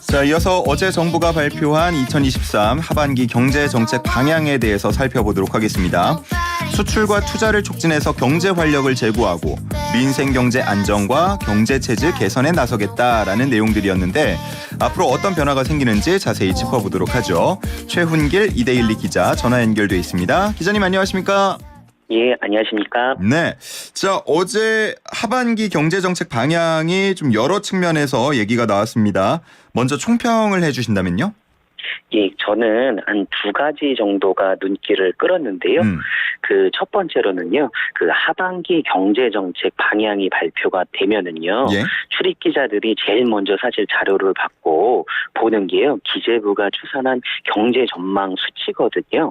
자, 이어서 어제 정부가 발표한 2023 하반기 경제정책 방향에 대해서 살펴보도록 하겠습니다. 수출과 투자를 촉진해서 경제 활력을 제고하고 민생경제 안정과 경제체질 개선에 나서겠다라는 내용들이었는데 앞으로 어떤 변화가 생기는지 자세히 짚어보도록 하죠. 최훈길 이데일리 기자 전화 연결돼 있습니다. 기자님 안녕하십니까? 예, 안녕하십니까? 네. 자, 어제 하반기 경제정책 방향이 좀 여러 측면에서 얘기가 나왔습니다. 먼저 총평을 해주신다면요? 예, 저는 한 두 가지 정도가 눈길을 끌었는데요. 그 첫 번째로는요, 그 하반기 경제정책 방향이 발표가 되면은요, 예. 출입 기자들이 제일 먼저 사실 자료를 받고 보는 게요, 기재부가 추산한 경제 전망 수치거든요.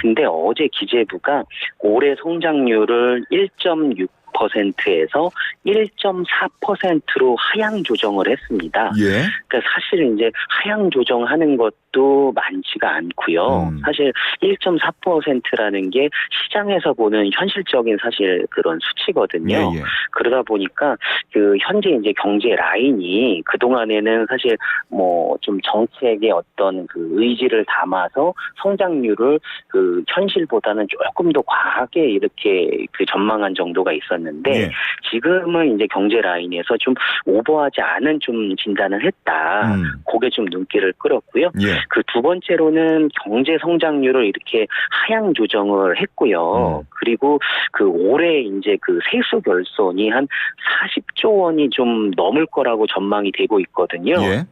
근데 어제 기재부가 올해 성장률을 1.6%에서 1.4%로 하향 조정을 했습니다. 예. 그러니까 사실 이제 하향 조정하는 것도 많지가 않고요. 사실 1.4%라는 게 시장에서 보는 현실적인 사실 그런 수치거든요. 예. 그러다 보니까 그 현재 이제 경제 라인이 그 동안에는 사실 뭐 좀 정책의 어떤 그 의지를 담아서 성장률을 그 현실보다는 조금 더 과하게 이렇게 그 전망한 정도가 있었는데 예. 지금은 이제 경제 라인에서 좀 오버하지 않은 좀 진단을 했다. 그게 좀 눈길을 끌었고요. 예. 그 두 번째로는 경제 성장률을 이렇게 하향 조정을 했고요. 그리고 그 올해 이제 그 세수 결손이 한 40조 원이 좀 넘을 거라고 전망이 되고 있거든요. 예.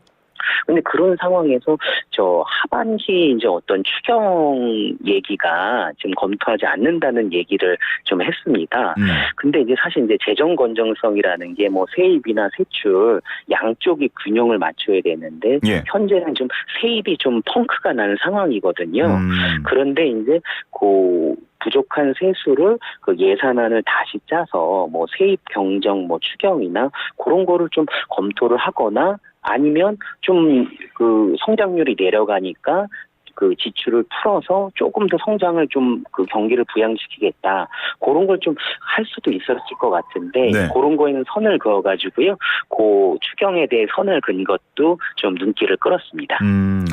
근데 그런 상황에서 저 하반기 이제 어떤 추경 얘기가 지금 검토하지 않는다는 얘기를 좀 했습니다. 근데 이제 사실 이제 재정 건전성이라는 게 뭐 세입이나 세출 양쪽이 균형을 맞춰야 되는데 예. 현재는 좀 세입이 좀 펑크가 나는 상황이거든요. 그런데 이제 그 부족한 세수를 그 예산안을 다시 짜서 뭐 세입 경정 뭐 추경이나 그런 거를 좀 검토를 하거나 아니면 좀 그 성장률이 내려가니까 그 지출을 풀어서 조금 더 성장을 좀 그 경기를 부양시키겠다. 그런 걸 좀 할 수도 있었을 것 같은데 네. 그런 거에는 선을 그어가지고요. 그 추경에 대해 선을 그은 것도 좀 눈길을 끌었습니다.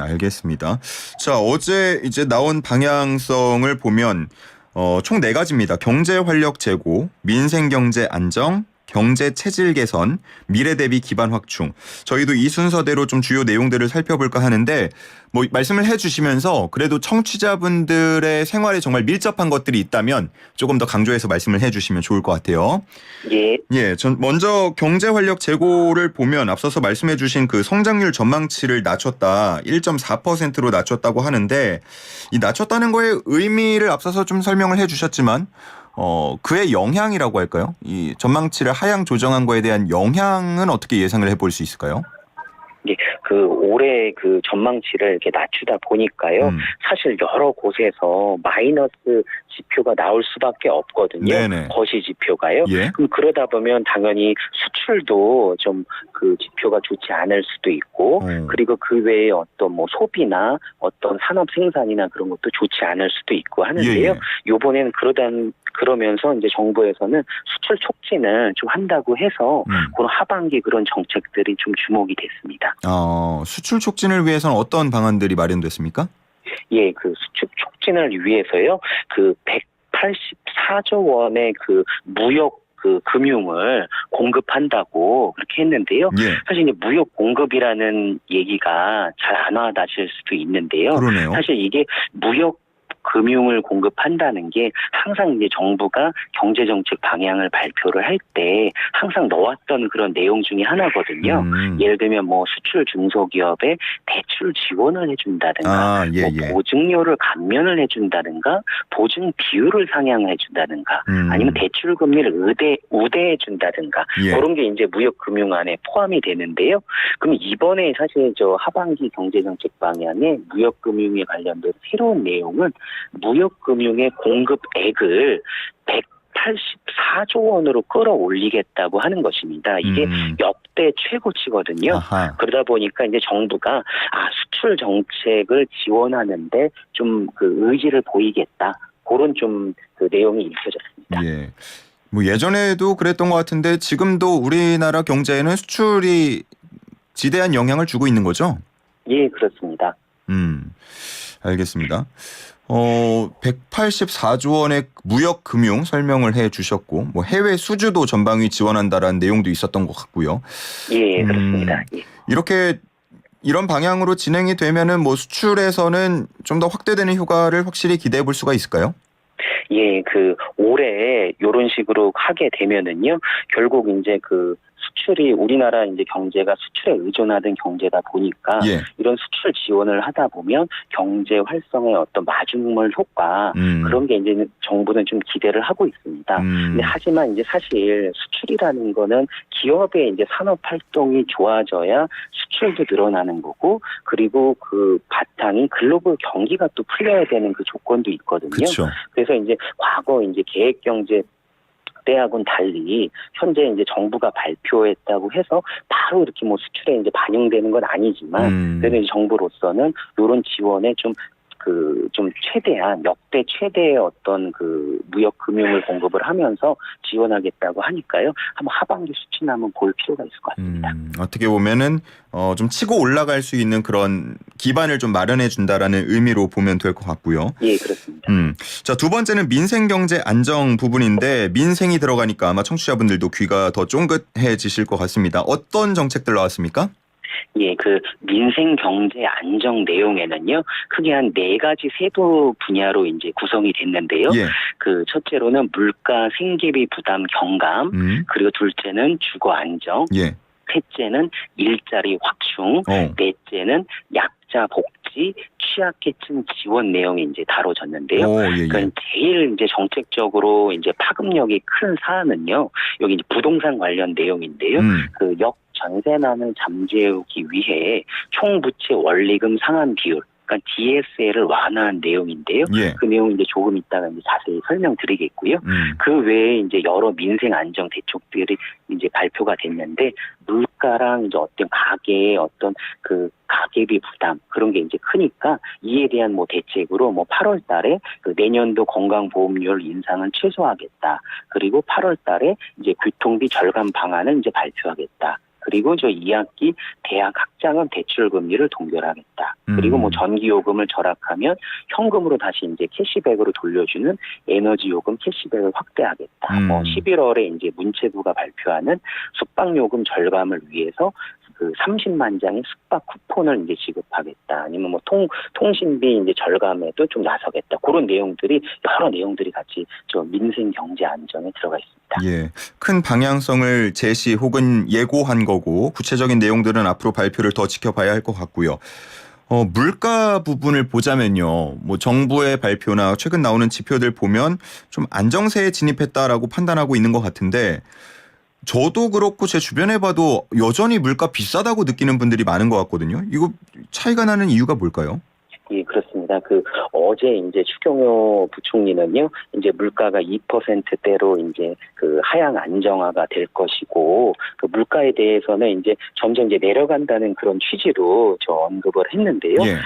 알겠습니다. 자, 어제 이제 나온 방향성을 보면 총 4가지입니다. 경제 활력 제고, 민생 경제 안정, 경제 체질 개선, 미래 대비 기반 확충. 저희도 이 순서대로 좀 주요 내용들을 살펴볼까 하는데 뭐 말씀을 해주시면서 그래도 청취자분들의 생활에 정말 밀접한 것들이 있다면 조금 더 강조해서 말씀을 해주시면 좋을 것 같아요. 예. 예, 전 먼저 경제 활력 제고를 보면 앞서서 말씀해주신 그 성장률 전망치를 낮췄다, 1.4%로 낮췄다고 하는데 이 낮췄다는 거의 의미를 앞서서 좀 설명을 해주셨지만. 그의 영향이라고 할까요? 이 전망치를 하향 조정한 거에 대한 영향은 어떻게 예상을 해볼 수 있을까요? 예, 그 올해 그 전망치를 이렇게 낮추다 보니까요. 사실 여러 곳에서 마이너스 지표가 나올 수밖에 없거든요. 네네. 거시 지표가요. 예. 그럼 그러다 보면 당연히 수출도 좀 그 지표가 좋지 않을 수도 있고, 그리고 그 외에 어떤 뭐 소비나 어떤 산업 생산이나 그런 것도 좋지 않을 수도 있고 하는데요. 예. 요번에는 그러면서 이제 정부에서는 수출 촉진을 좀 한다고 해서 그런 하반기 그런 정책들이 좀 주목이 됐습니다. 수출 촉진을 위해서는 어떤 방안들이 마련됐습니까? 예, 그 수출 촉진을 위해서요. 그 184조 원의 그 무역 그 금융을 공급한다고 그렇게 했는데요. 예. 사실 이제 무역 공급이라는 얘기가 잘 안 와닿을 수도 있는데요. 그러네요. 사실 이게 무역 금융을 공급한다는 게 항상 이제 정부가 경제정책 방향을 발표를 할 때 항상 넣었던 그런 내용 중에 하나거든요. 예를 들면 뭐 수출 중소기업에 대출 지원을 해준다든가, 예. 뭐 보증료를 감면을 해준다든가, 보증 비율을 상향을 해준다든가, 아니면 대출 금리를 우대해준다든가 예. 그런 게 이제 무역금융안에 포함이 되는데요. 그럼 이번에 사실 저 하반기 경제정책 방향에 무역금융에 관련된 새로운 내용은 무역금융의 공급액을 184조 원으로 끌어올리겠다고 하는 것입니다. 이게 역대 최고치거든요. 아하. 그러다 보니까 이제 정부가 수출 정책을 지원하는데 좀 그 의지를 보이겠다. 그런 좀 그 내용이 읽혀졌습니다. 예. 뭐 예전에도 그랬던 것 같은데 지금도 우리나라 경제에는 수출이 지대한 영향을 주고 있는 거죠? 예, 그렇습니다. 알겠습니다. 184조 원의 무역 금융 설명을 해 주셨고, 뭐 해외 수주도 전방위 지원한다라는 내용도 있었던 것 같고요. 예, 그렇습니다. 예. 이런 방향으로 진행이 되면은 뭐 수출에서는 좀 더 확대되는 효과를 확실히 기대해 볼 수가 있을까요? 예, 올해 요런 식으로 하게 되면은요, 결국 이제 수출이 우리나라 이제 경제가 수출에 의존하던 경제다 보니까 예. 이런 수출 지원을 하다 보면 경제 활성의 어떤 마중물 효과 그런 게 이제 정부는 좀 기대를 하고 있습니다. 근데 하지만 이제 사실 수출이라는 거는 기업의 이제 산업 활동이 좋아져야 수출도 늘어나는 거고 그리고 그 바탕이 글로벌 경기가 또 풀려야 되는 그 조건도 있거든요. 그쵸. 그래서 이제 과거 이제 계획경제 때하고는 달리 현재 이제 정부가 발표했다고 해서 바로 이렇게 뭐 수출에 이제 반영되는 건 아니지만 그래도 이제 정부로서는 이런 지원에 좀 최대한 역대 최대의 어떤 무역 금융을 공급을 하면서 지원하겠다고 하니까요. 한번 하반기 수치나 한번 볼 필요가 있을 것 같습니다. 어떻게 보면은 좀 치고 올라갈 수 있는 그런 기반을 좀 마련해 준다라는 의미로 보면 될 것 같고요. 예, 그렇습니다. 자, 두 번째는 민생 경제 안정 부분인데 민생이 들어가니까 아마 청취자분들도 귀가 더 쫑긋해지실 것 같습니다. 어떤 정책들 나왔습니까? 예, 민생 경제 안정 내용에는요, 크게 한 4가지 세부 분야로 이제 구성이 됐는데요. 예. 첫째로는 물가 생계비 부담 경감, 그리고 둘째는 주거 안정, 예. 셋째는 일자리 확충, 넷째는 약자 복지, 취약계층 지원 내용이 이제 다뤄졌는데요. 그러니까 제일 이제 정책적으로 이제 파급력이 큰 사안은요, 여기 이제 부동산 관련 내용인데요. 전세난을 잠재우기 위해 총부채 원리금 상환 비율, 그러니까 DSL을 완화한 내용인데요. 예. 그 내용 이제 조금 이따가 이제 자세히 설명드리겠고요. 그 외에 이제 여러 민생 안정 대책들이 이제 발표가 됐는데 물가랑 이제 어떤 가계의 어떤 가계비 부담 그런 게 이제 크니까 이에 대한 뭐 대책으로 뭐 8월달에 내년도 건강보험료 인상은 최소화하겠다. 그리고 8월달에 이제 교통비 절감 방안을 이제 발표하겠다. 그리고 2학기 대학 학자금 대출 금리를 동결하겠다. 그리고 뭐 전기요금을 절약하면 현금으로 다시 이제 캐시백으로 돌려주는 에너지요금 캐시백을 확대하겠다. 11월에 이제 문체부가 발표하는 숙박요금 절감을 위해서 30만 장의 숙박 쿠폰을 이제 지급하겠다. 아니면 뭐 통신비 이제 절감에도 좀 나서겠다. 그런 내용들이 여러 내용들이 같이 민생 경제 안정에 들어가 있습니다. 예, 큰 방향성을 제시 혹은 예고한 거고 구체적인 내용들은 앞으로 발표를 더 지켜봐야 할 것 같고요. 물가 부분을 보자면요. 뭐 정부의 발표나 최근 나오는 지표들 보면 좀 안정세에 진입했다라고 판단하고 있는 것 같은데 저도 그렇고 제 주변에 봐도 여전히 물가 비싸다고 느끼는 분들이 많은 것 같거든요. 이거 차이가 나는 이유가 뭘까요? 예, 그렇습니다. 어제 이제 추경호 부총리는요, 이제 물가가 2%대로 이제 하향 안정화가 될 것이고, 물가에 대해서는 이제 점점 이제 내려간다는 그런 취지로 언급을 했는데요. 예.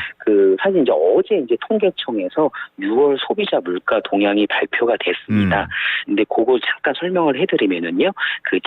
사실 이제 어제 이제 통계청에서 6월 소비자 물가 동향이 발표가 됐습니다. 근데 그거 잠깐 설명을 해드리면은요,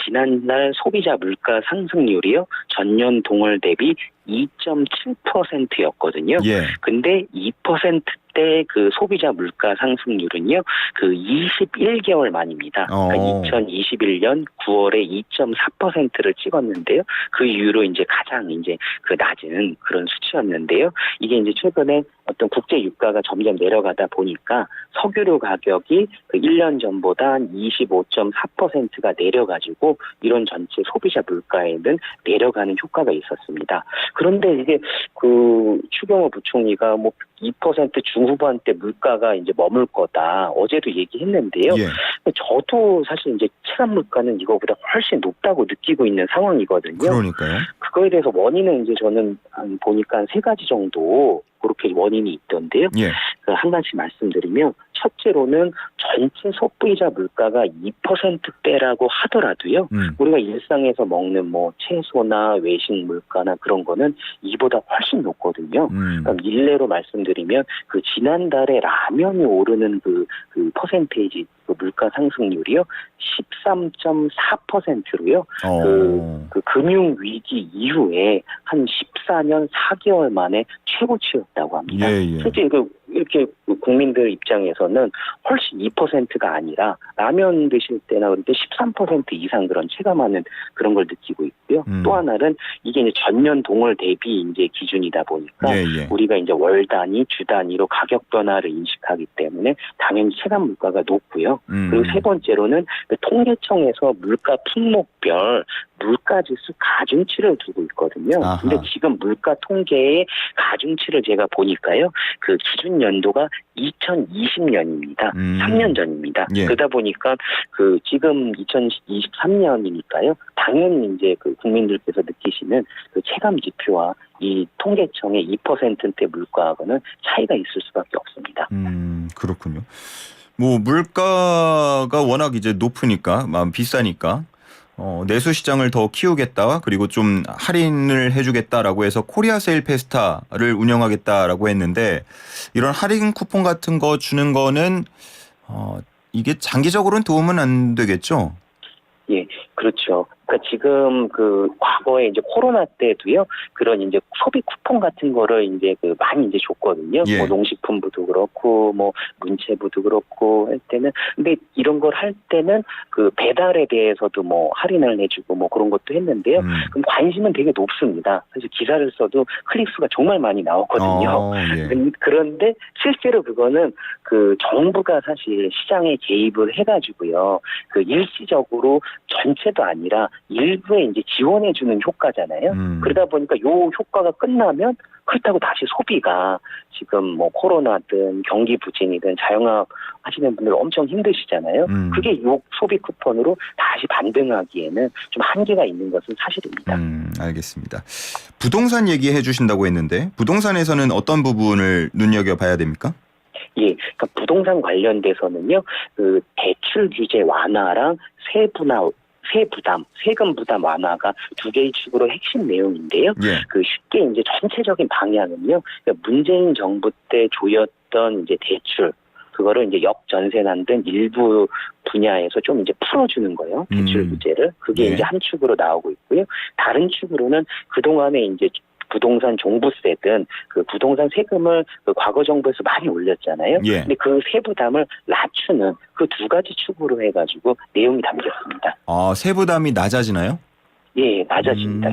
지난달 소비자 물가 상승률이요, 전년 동월 대비 2.7%였거든요. 예. 근데 2%대 소비자 물가 상승률은요, 21개월 만입니다. 그러니까 2021년 9월에 2.4%를 찍었는데요. 그 이후로 이제 가장 이제 낮은 그런 수치였는데요. 이게 이제 최근에 어떤 국제 유가가 점점 내려가다 보니까 석유류 가격이 1년 전보다 한 25.4%가 내려가지고 이런 전체 소비자 물가에는 내려가는 효과가 있었습니다. 그런데 이게 추경호 부총리가 뭐 2% 중후반대 물가가 이제 머물 거다. 어제도 얘기했는데요. 예. 저도 사실 이제 체감 물가는 이거보다 훨씬 높다고 느끼고 있는 상황이거든요. 그러니까요. 그거에 대해서 원인은 이제 저는 보니까 한 3가지 정도 그렇게 원인이 있던데요. 예. 한 가지 말씀드리면 첫째로는 전체 소비자 물가가 2%대라고 하더라도요. 우리가 일상에서 먹는 뭐 채소나 외식 물가나 그런 거는 이보다 훨씬 높거든요. 그러니까 일례로 말씀드리면 그 지난달에 라면이 오르는 그 퍼센테이지 그 물가 상승률이요 13.4%로요. 그 금융 위기 이후에 한 14년 4개월 만에 최고치였다고 합니다. 예. 실제 이렇게 국민들 입장에서는 훨씬 2%가 아니라 라면 드실 때나 그럴 때 13% 이상 그런 체감하는 그런 걸 느끼고 있고요. 또 하나는 이게 이제 전년 동월 대비 이제 기준이다 보니까 우리가 이제 월 단위, 주 단위로 가격 변화를 인식하기 때문에 당연히 체감 물가가 높고요. 그리고 세 번째로는 그 통계청에서 물가 품목별 물가지수 가중치를 두고 있거든요. 근데 지금 물가 통계의 가중치를 제가 보니까요. 그 기준 연도가 2020년입니다. 3년 전입니다. 그러다 보니까 그 지금 2023년이니까요. 당연히 이제 그 국민들께서 느끼시는 그 체감 지표와 이 통계청의 2%대 물가하고는 차이가 있을 수밖에 없습니다. 그렇군요. 뭐 물가가 워낙 이제 높으니까, 비싸니까 내수 시장을 더 키우겠다. 그리고 좀 할인을 해주겠다라고 해서 코리아 세일 페스타를 운영하겠다라고 했는데 이런 할인 쿠폰 같은 거 주는 거는 이게 장기적으로는 도움은 안 되겠죠? 예, 그렇죠. 그러니까 지금 그 과거에 이제 코로나 때도요 그런 이제 소비 쿠폰 같은 거를 이제 그 많이 이제 줬거든요. 뭐 농식품부도 그렇고 뭐 문체부도 그렇고 할 때는 근데 이런 걸 할 때는 그 배달에 대해서도 뭐 할인을 해주고 뭐 그런 것도 했는데요. 그럼 관심은 되게 높습니다. 사실 기사를 써도 클릭수가 정말 많이 나오거든요. 그런데 실제로 그거는 그 정부가 사실 시장에 개입을 해가지고요. 그 일시적으로 전체도 아니라 일부에 이제 지원해주는 효과잖아요. 그러다 보니까 요 효과가 끝나면 그렇다고 다시 소비가 지금 뭐 코로나든 경기 부진이든 자영업 하시는 분들 엄청 힘드시잖아요. 그게 요 소비 쿠폰으로 다시 반등하기에는 좀 한계가 있는 것은 사실입니다. 알겠습니다. 부동산 얘기해 주신다고 했는데 부동산에서는 어떤 부분을 눈여겨봐야 됩니까? 예, 그러니까 부동산 관련돼서는요, 그 대출 규제 완화랑 세금 부담 완화가 두 개의 축으로 핵심 내용인데요. 그 쉽게 이제 전체적인 방향은요, 그러니까 문재인 정부 때 조였던 이제 대출, 그거를 이제 역전세난 등 일부 분야에서 좀 이제 풀어주는 거예요. 대출 규제를. 그게 이제 한 축으로 나오고 있고요. 다른 축으로는 그동안에 이제 부동산 종부세든 그 부동산 세금을 그 과거 정부에서 많이 올렸잖아요. 근데 그 세부담을 낮추는 그 두 가지 축으로 해가지고 내용이 담겼습니다. 세부담이 낮아지나요? 예, 낮아집니다.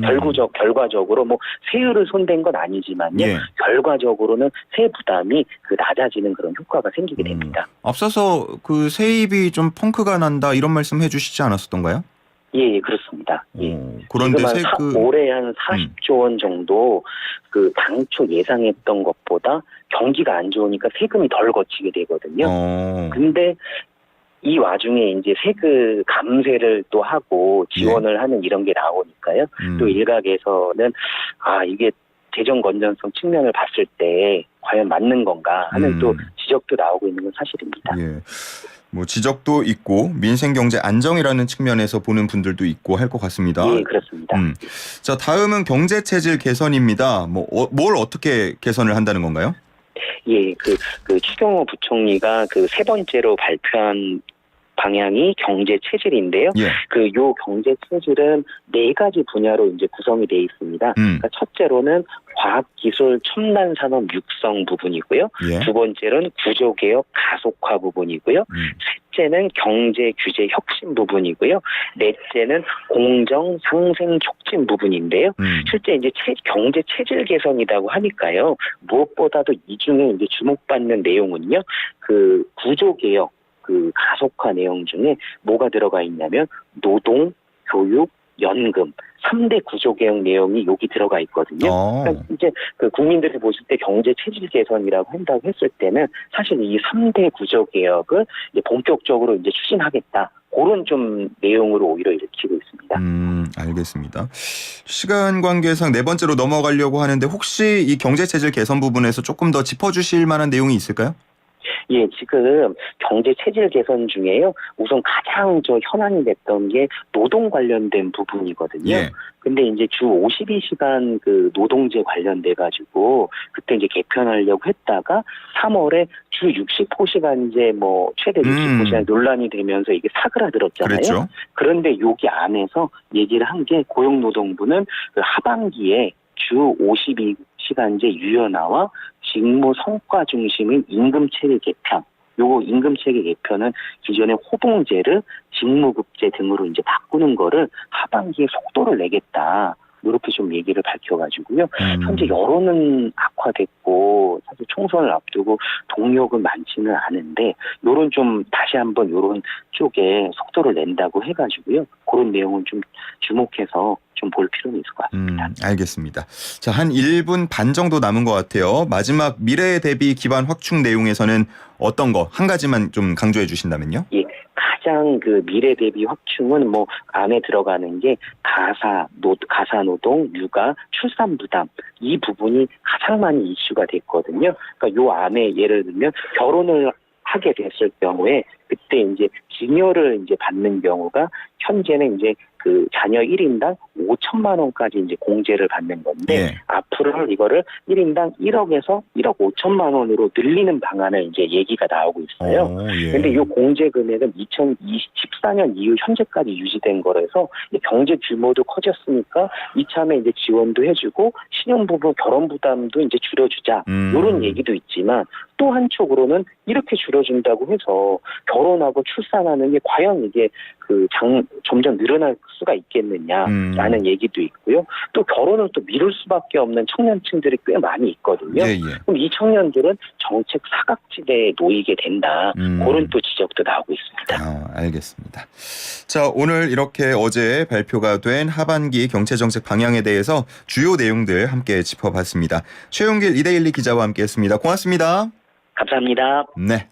결과적으로 뭐 세율을 손댄 건 아니지만요. 결과적으로는 세부담이 그 낮아지는 그런 효과가 생기게 됩니다. 앞서서 그 세입이 좀 펑크가 난다 이런 말씀 해주시지 않았었던가요? 예, 그렇습니다. 그런데 올해 한 40조 원 정도 그 당초 예상했던 것보다 경기가 안 좋으니까 세금이 덜 거치게 되거든요. 근데 이 와중에 이제 세금 감세를 또 하고 지원을 하는 이런 게 나오니까요. 또 일각에서는 이게 재정 건전성 측면을 봤을 때 과연 맞는 건가 하는 또 지적도 나오고 있는 건 사실입니다. 뭐 지적도 있고 민생 경제 안정이라는 측면에서 보는 분들도 있고 할 것 같습니다. 예, 그렇습니다. 자, 다음은 경제 체질 개선입니다. 뭘 어떻게 개선을 한다는 건가요? 예, 그 추경호 부총리가 그 세 번째로 발표한 방향이 경제 체질인데요. 그 요 경제 체질은 네 가지 분야로 이제 구성이 되어 있습니다. 그러니까 첫째로는 과학기술 첨단 산업 육성 부분이고요. 두 번째로는 구조개혁 가속화 부분이고요. 셋째는 경제 규제 혁신 부분이고요. 넷째는 공정 상생 촉진 부분인데요. 실제 이제 경제 체질 개선이라고 하니까요. 무엇보다도 이 중에 이제 주목받는 내용은요. 그 구조개혁 그 가속화 내용 중에 뭐가 들어가 있냐면 노동, 교육, 연금 3대 구조개혁 내용이 여기 들어가 있거든요. 그러니까 이제 그 국민들이 보실 때 경제 체질 개선이라고 한다고 했을 때는 사실 이 3대 구조개혁을 이제 본격적으로 이제 추진하겠다. 그런 좀 내용으로 오히려 읽히고 있습니다. 알겠습니다. 시간 관계상 네 번째로 넘어가려고 하는데 혹시 이 경제 체질 개선 부분에서 조금 더 짚어주실 만한 내용이 있을까요? 예, 지금 경제 체질 개선 중에요. 우선 가장 현안이 됐던 게 노동 관련된 부분이거든요. 예. 근데 이제 주 52시간 그 노동제 관련돼 가지고 그때 이제 개편하려고 했다가 3월에 주 60호시간제 뭐 최대 60호시간 논란이 되면서 이게 사그라들었잖아요. 그랬죠. 그런데 여기 안에서 얘기를 한 게 고용노동부는 그 하반기에 주 52시간제 유연화와 직무 성과 중심인 임금체계 개편. 요 임금체계 개편은 기존의 호봉제를 직무급제 등으로 이제 바꾸는 거를 하반기에 속도를 내겠다. 이렇게 좀 얘기를 밝혀가지고요. 현재 여론은 악화됐고 사실 총선을 앞두고 동력은 많지는 않은데 요런 좀 다시 한번 요런 쪽에 속도를 낸다고 해가지고요. 그런 내용은 좀 주목해서 좀 볼 필요는 있을 것 같습니다. 알겠습니다. 자, 한 1분 반 정도 남은 것 같아요. 마지막 미래 대비 기반 확충 내용에서는 어떤 거 한 가지만 좀 강조해 주신다면요? 예, 가장 그 미래 대비 확충은 뭐 안에 들어가는 게 가사 노동, 육아, 출산 부담 이 부분이 가장 많이 이슈가 됐거든요. 그러니까 요 안에 예를 들면 결혼을 하게 됐을 경우에 그때 이제 증여를 이제 받는 경우가 현재는 이제 그 자녀 1인당 5천만 원까지 이제 공제를 받는 건데 예. 앞으로는 이거를 1인당 1억에서 1억 5천만 원으로 늘리는 방안을 이제 얘기가 나오고 있어요. 예. 근데 이 공제 금액은 2014년 이후 현재까지 유지된 거라서 경제 규모도 커졌으니까 이참에 이제 지원도 해주고 신혼부부 결혼 부담도 이제 줄여주자 이런 얘기도 있지만 또 한쪽으로는 이렇게 줄여준다고 해서 결혼하고 출산하는 게 과연 이게 점점 늘어날 수가 있겠느냐라는 얘기도 있고요. 또 결혼을 또 미룰 수밖에 없는 청년층들이 꽤 많이 있거든요. 예. 그럼 이 청년들은 정책 사각지대에 놓이게 된다. 그런 또 지적도 나오고 있습니다. 알겠습니다. 자, 오늘 이렇게 어제 발표가 된 하반기 경제정책 방향에 대해서 주요 내용들 함께 짚어봤습니다. 최용길 이데일리 기자와 함께했습니다. 고맙습니다. 감사합니다. 네.